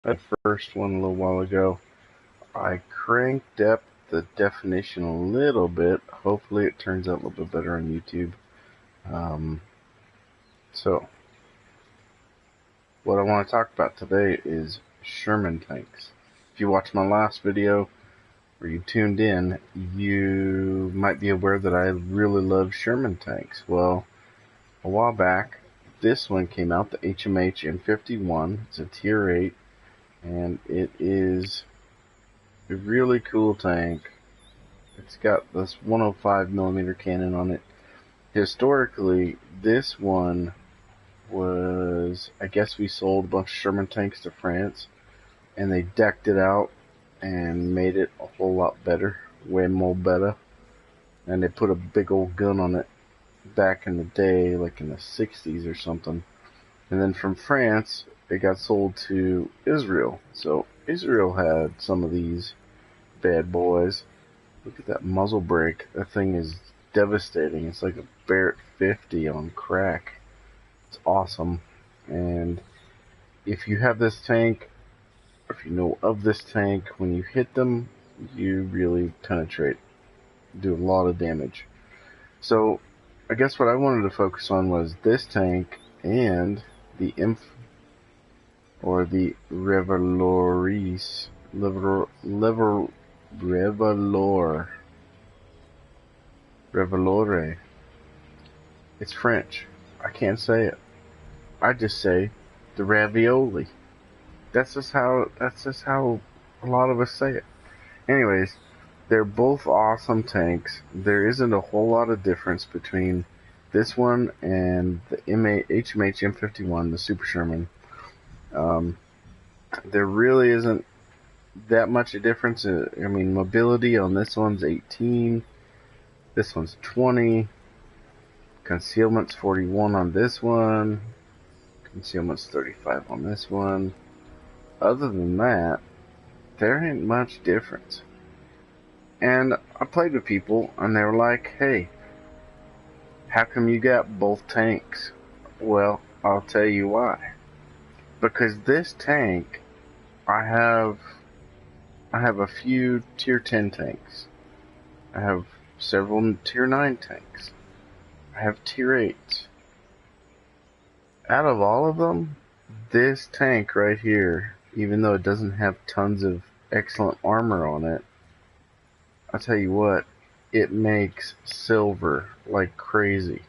That first one a little while ago, I cranked up the definition a little bit. Hopefully it turns out a little bit better on YouTube. Um, so, what I want to talk about today is Sherman tanks. If you watched my last video, or you tuned in, you might be aware that I really love Sherman tanks. Well, a while back, this one came out, the HMH M51. It's a tier 8, and it is a really cool tank. It's got this 105mm cannon on it. Historically, this one was, I guess we sold a bunch of Sherman tanks to France, and they decked it out and made it a whole lot better, way more better. And they put a big old gun on it back in the day, like in the 60s or something. And then from France, it got sold to Israel. So Israel had some of these bad boys. Look at that muzzle brake. That thing is devastating. It's like a Barrett 50 on crack. It's awesome. And if you have this tank, or if you know of this tank, when you hit them, you really penetrate. Do a lot of damage. So I guess what I wanted to focus on was this tank and the the Revolore. It's French. I can't say it. I just say the ravioli. That's just how a lot of us say it. Anyways, they're both awesome tanks. There isn't a whole lot of difference between this one and the HMH M51, the Super Sherman. There really isn't that much a difference. I mean, mobility on this one's 18, this one's 20, concealment's 41 on this one, concealment's 35 on this one. Other than that, there ain't much difference. And I played with people, and they were like, hey, how come you got both tanks? Well, I'll tell you why. Because this tank, I have a few tier 10 tanks. I have several tier 9 tanks. I have tier 8s. Out of all of them, this tank right here, even though it doesn't have tons of excellent armor on it, I'll tell you what, it makes silver like crazy.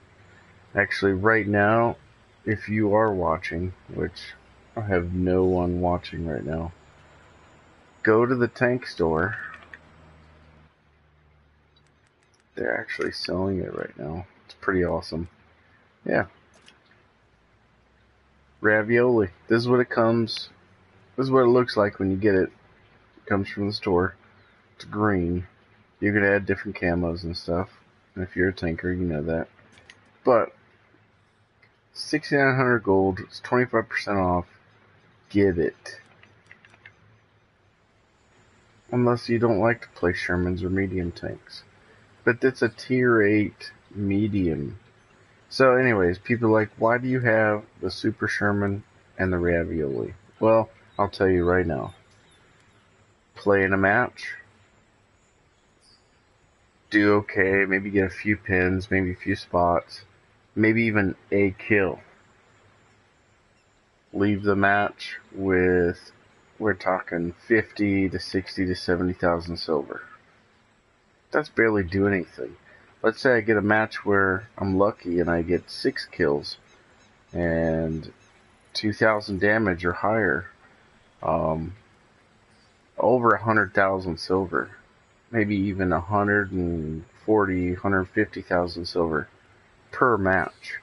Actually, right now, if you are watching, which I have no one watching right now, go to the tank store. They're actually selling it right now. It's pretty awesome. Yeah. Ravioli. This is what it comes. This is what it looks like when you get it. It comes from the store. It's green. You can add different camos and stuff. And if you're a tanker, you know that. But 6,900 gold. It's 25% off. Get it. Unless you don't like to play Shermans or medium tanks. But it's a tier 8 medium. So anyways, people are like, why do you have the Super Sherman and the Ravioli? Well, I'll tell you right now. Play in a match. Do okay, maybe get a few pins, maybe a few spots, maybe even a kill. Leave the match with, we're talking 50 to 60 to 70,000 silver. That's barely doing anything. Let's say I get a match where I'm lucky and I get 6 kills and 2,000 damage or higher, over 100,000 silver. Maybe even 140, 150,000 silver per match.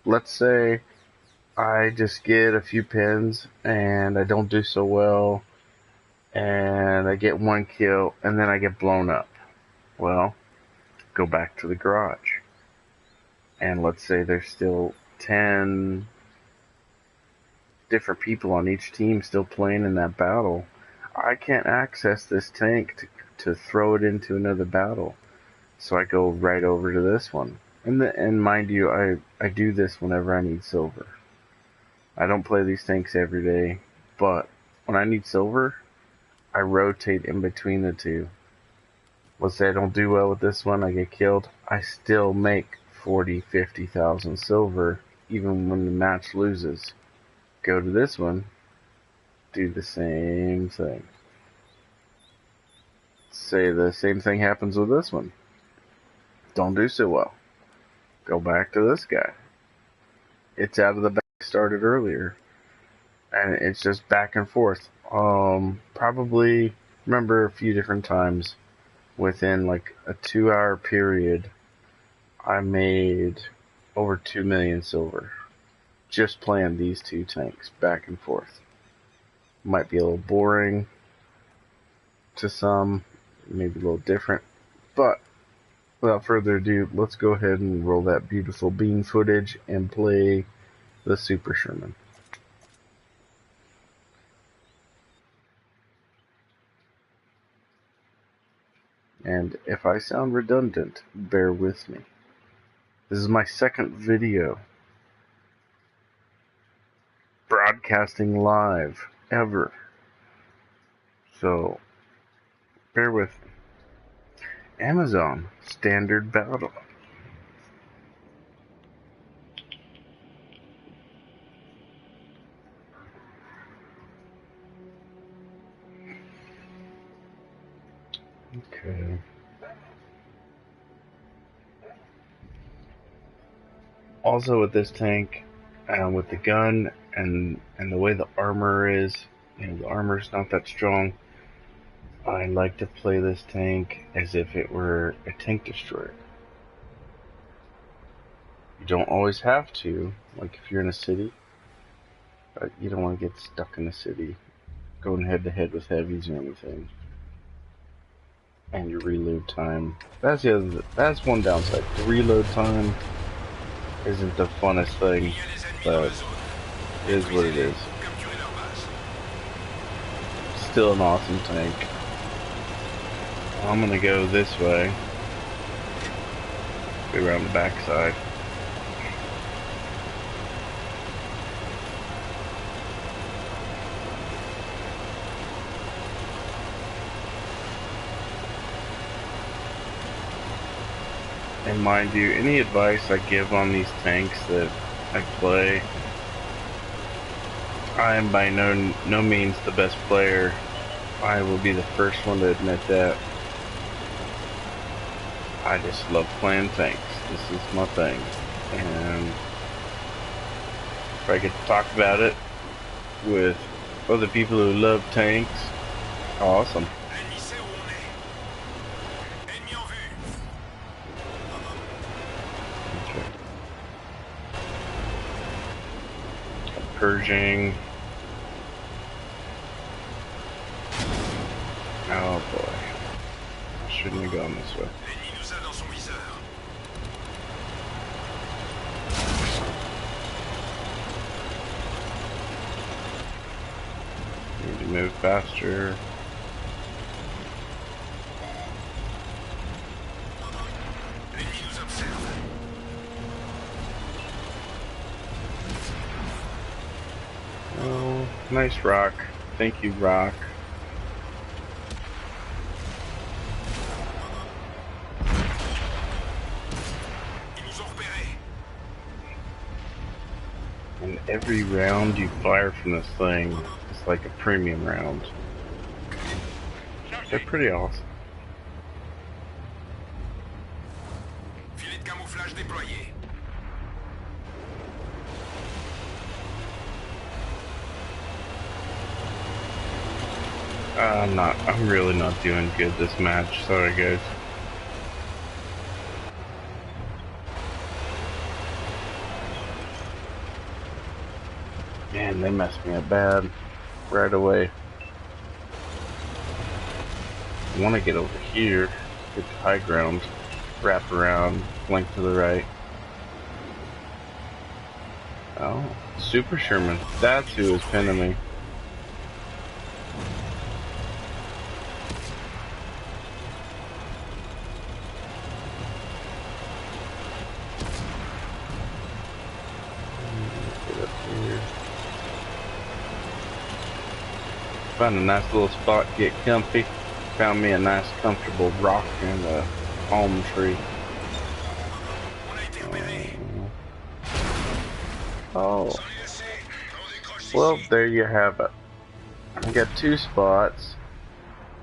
Let's say I just get a few pins and I don't do so well and I get 1 kill and then I get blown up. Well, go back to the garage. And let's say there's still 10 different people on each team still playing in that battle. I can't access this tank to throw it into another battle. So I go right over to this one. And mind you, I do this whenever I need silver. I don't play these tanks every day, but when I need silver, I rotate in between the two. Let's say I don't do well with this one, I get killed. I still make 40, 50,000 silver even when the match loses. Go to this one, do the same thing. Say the same thing happens with this one. Don't do so well. Go back to this guy. It's out of the back started earlier. And it's just back and forth. Probably remember a few different times within like a 2-hour period, I made over 2 million silver just playing these two tanks back and forth. Might be a little boring to some, maybe a little different, but without further ado, let's go ahead and roll that beautiful bean footage and play the Super Sherman. And if I sound redundant, bear with me. This is my second video broadcasting live ever. So, bear with me. Amazon Standard Battle. Okay. Also with this tank, with the gun and the way the armor is, the armor's not that strong. I like to play this tank as if it were a tank destroyer. You don't always have to, like if you're in a city, but you don't want to get stuck in a city, going head to head with heavies or anything. And your reload time. That's one downside. The reload time isn't the funnest thing, but it is what it is. Still an awesome tank. I'm gonna go this way. Go around the backside. And mind you, any advice I give on these tanks that I play, I am by no means the best player. I will be the first one to admit that. I just love playing tanks. This is my thing. And if I get to talk about it with other people who love tanks, awesome. Okay. Purging. Oh boy. I shouldn't have gone this way. Need to move faster. Oh, nice rock. Thank you, rock. And every round you fire from this thing is like a premium round. They're pretty awesome. I'm really not doing good this match. Sorry, guys. Man, they messed me up bad right away. I want to get over here, get to high ground, wrap around, flank to the right. Oh, Super Sherman. That's who was pinning me. Found a nice little spot, get comfy. Found me a nice comfortable rock and a palm tree. Oh. Well, there you have it. I got 2 spots.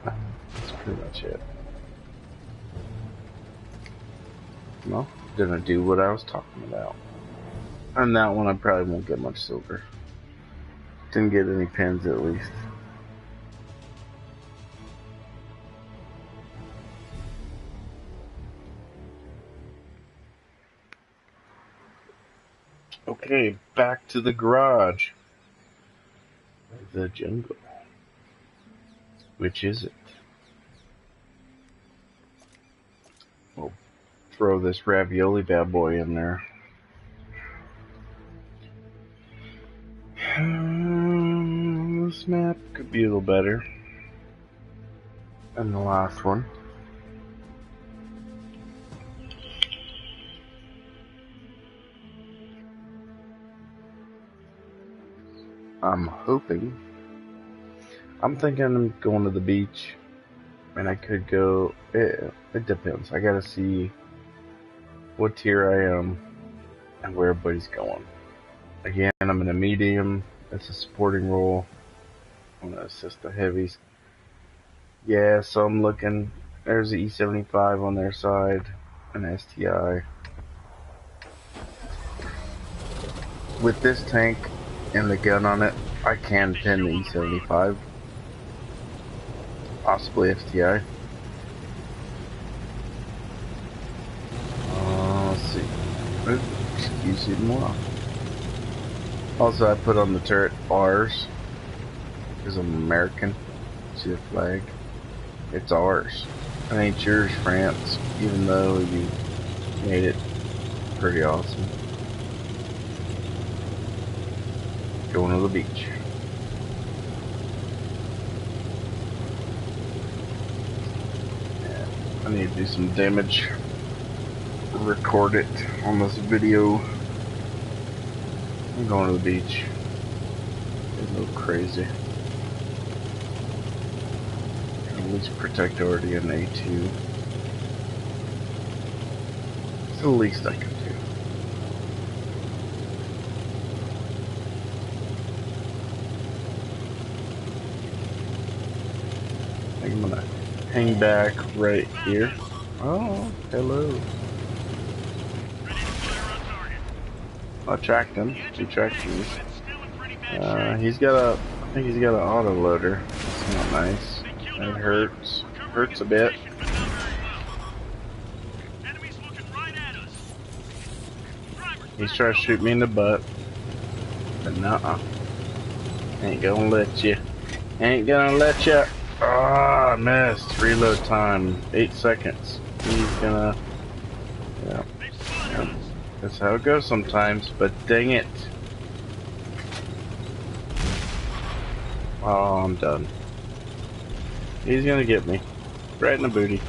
That's pretty much it. Well, gonna do what I was talking about. On that one, I probably won't get much silver. Didn't get any pins at least. Okay, back to the garage. The jungle. Which is it? We'll throw this ravioli bad boy in there. This map could be a little better than the last one. I'm hoping. I'm thinking I'm going to the beach, and I could go. It depends. I gotta see what tier I am and where everybody's going. Again, I'm in a medium. It's a supporting role. I'm gonna assist the heavies. Yeah, so I'm looking. There's the E75 on their side, an STI. With this tank and the gun on it, I can pin the E75. Possibly STI. Let's see. Excuse me more. Also, I put on the turret ours because I'm American. See the flag? It's ours. It ain't yours, France, even though you made it pretty awesome. Going to the beach. I need to do some damage. Record it on this video. I'm going to the beach. It's a little crazy. At least protect already an A2. It's the least I can do. I think I'm gonna hang back right here. Oh, hello. I tracked him. He tracked me. He's got a. I think he's got an auto loader. It's not nice. It hurts. Hurts a bit. He's trying to shoot me in the butt. But nuh-uh. Ain't gonna let you. Ain't gonna let you. Ah, I missed. Reload time. 8 seconds. He's gonna. Yeah. That's how it goes sometimes, but dang it. Oh, I'm done. He's gonna get me. Right in the booty.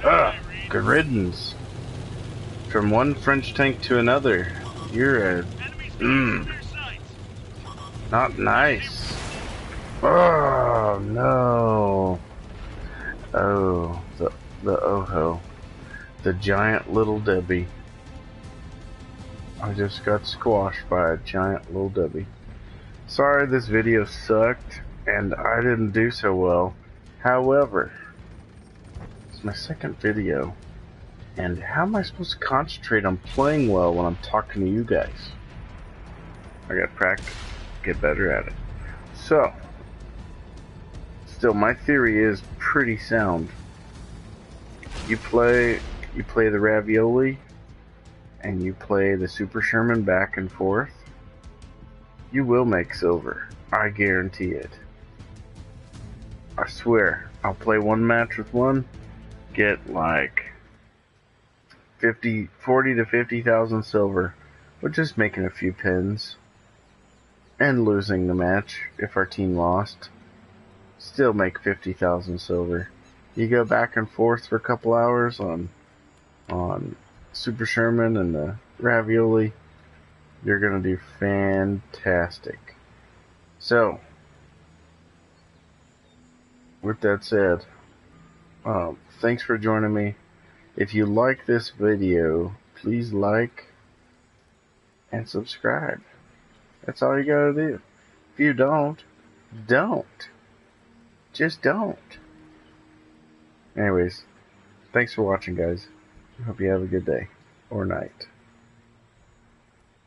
Ah, good riddance. From one French tank to another. You're a... Not nice. Oh, no. Oh, the Oho. The giant little Debbie. I just got squashed by a giant little Debbie. Sorry this video sucked, and I didn't do so well. However, it's my second video, and how am I supposed to concentrate on playing well when I'm talking to you guys? I gotta practice, get better at it. So, still, my theory is pretty sound. You play the ravioli, and you play the Super Sherman back and forth, you will make silver. I guarantee it. I swear. I'll play one match with one, get like 40 to 50,000 silver, with just making a few pins, and losing the match if our team lost. Still make 50,000 silver. You go back and forth for a couple hours on Super Sherman and the ravioli, you're going to do fantastic. So, with that said, thanks for joining me. If you like this video, please like and subscribe. That's all you gotta do. If you don't. Just don't. Anyways, thanks for watching, guys. Hope you have a good day or night.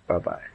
Bye-bye.